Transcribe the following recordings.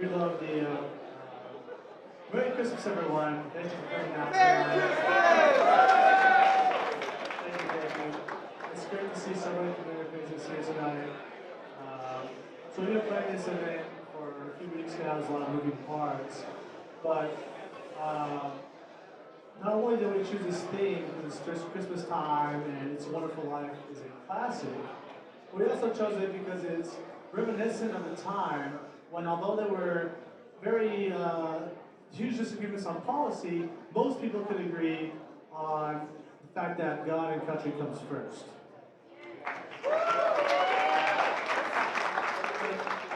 We love the Merry Christmas, everyone. Thank you for coming out tonight. Thank you, thank you. It's great to see so many familiar faces here tonight. So we've been playing this event for a few weeks now. There's a lot of moving parts. But not only did we choose this theme because it's just Christmas time and It's a Wonderful Life is a classic, we also chose it because it's reminiscent of the time when, although there were very huge disagreements on policy, most people could agree on the fact that God and country comes first.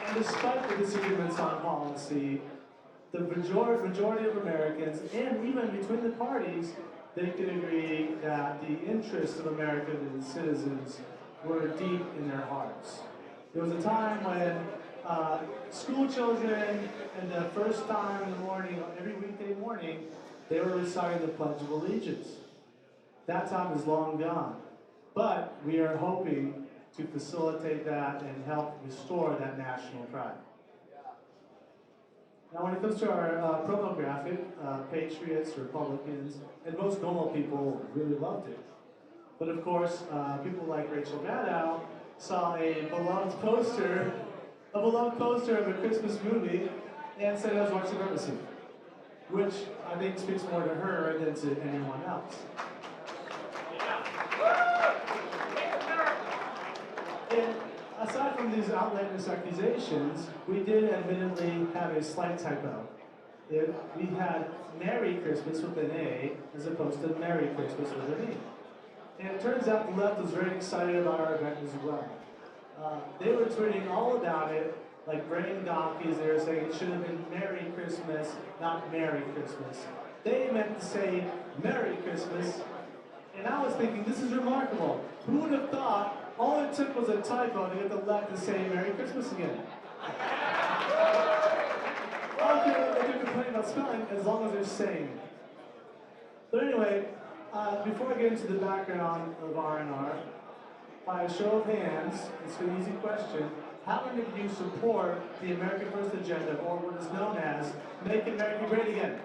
And despite the disagreements on policy, the majority of Americans, and even between the parties, they could agree that the interests of America and its citizens were deep in their hearts. There was a time when school children, and the first time in the morning, every weekday morning, they were reciting the Pledge of Allegiance. That time is long gone. But we are hoping to facilitate that and help restore that national pride. Now, when it comes to our promo graphic, Patriots, Republicans, and most normal people really loved it. But of course, people like Rachel Maddow saw a beloved poster of a Christmas movie and said it was white supremacy, which I think speaks more to her than to anyone else. And aside from these outlandish accusations, we did admittedly have a slight typo. We had Merry Christmas with an A as opposed to Merry Christmas with an E. And it turns out the left was very excited about our event as well. They were tweeting all about it, like brain donkeys. They were saying it should have been Merry Christmas, not Merry Christmas. They meant to say Merry Christmas, and I was thinking, this is remarkable. Who would have thought all it took was a typo to get the left to say Merry Christmas again? Okay, they can complain about spelling as long as they're saying it. But anyway, before I get into the background of RNR, by a show of hands, it's an easy question. How many of you support the America First agenda, or what is known as Make America Great Again?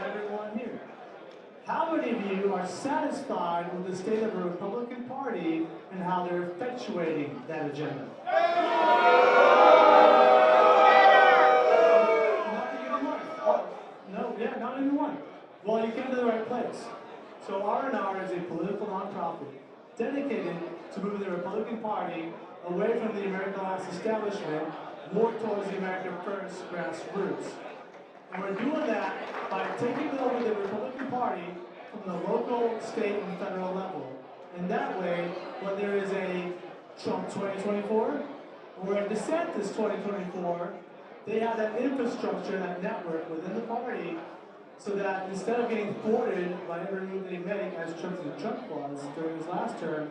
Everyone here. How many of you are satisfied with the state of the Republican Party and how they're effectuating that agenda? Not even one. No, yeah, not even one. Well, you came to the right place. So RNR is a political nonprofit dedicated to moving the Republican Party away from the American Last establishment, more towards the America First grassroots. And we're doing that by taking over the Republican Party from the local, state, and federal level. And that way, when there is a Trump 2024 or a DeSantis 2024, they have that infrastructure, that network within the party, so that instead of getting thwarted by every move they make, as President Trump was during his last term,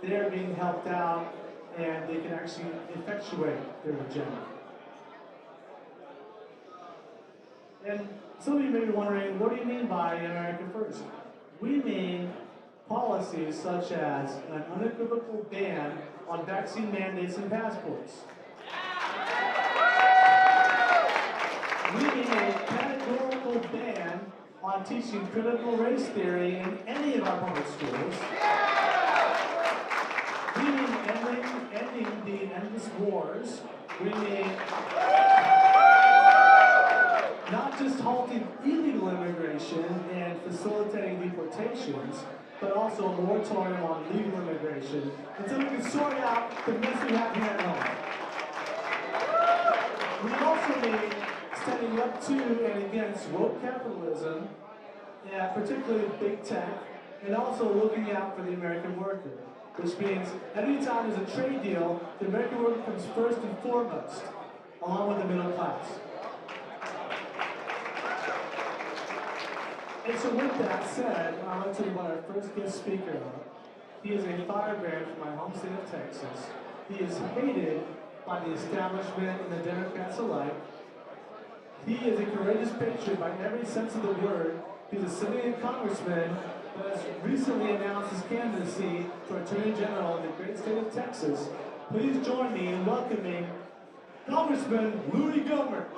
they are being helped out and they can actually effectuate their agenda. And some of you may be wondering, what do you mean by America First? We mean policies such as an unequivocal ban on vaccine mandates and passports. We mean a categorical ban on teaching critical race theory in any of our public schools. We mean ending the endless wars. We mean not just halting illegal immigration and facilitating deportations, but also a moratorium on legal immigration until we can sort out the mess we have here at home. We also mean standing up to and against woke capitalism, particularly big tech, and also looking out for the American worker, which means anytime there's a trade deal, the American worker comes first and foremost, along with the middle class. And so with that said, I want to tell you about our first guest speaker. He is a firebrand from my home state of Texas. He is hated by the establishment and the Democrats alike. He is a courageous patriot by every sense of the word. He's a civilian congressman that has recently announced his candidacy for Attorney General in the great state of Texas. please join me in welcoming Congressman Louis Gohmert.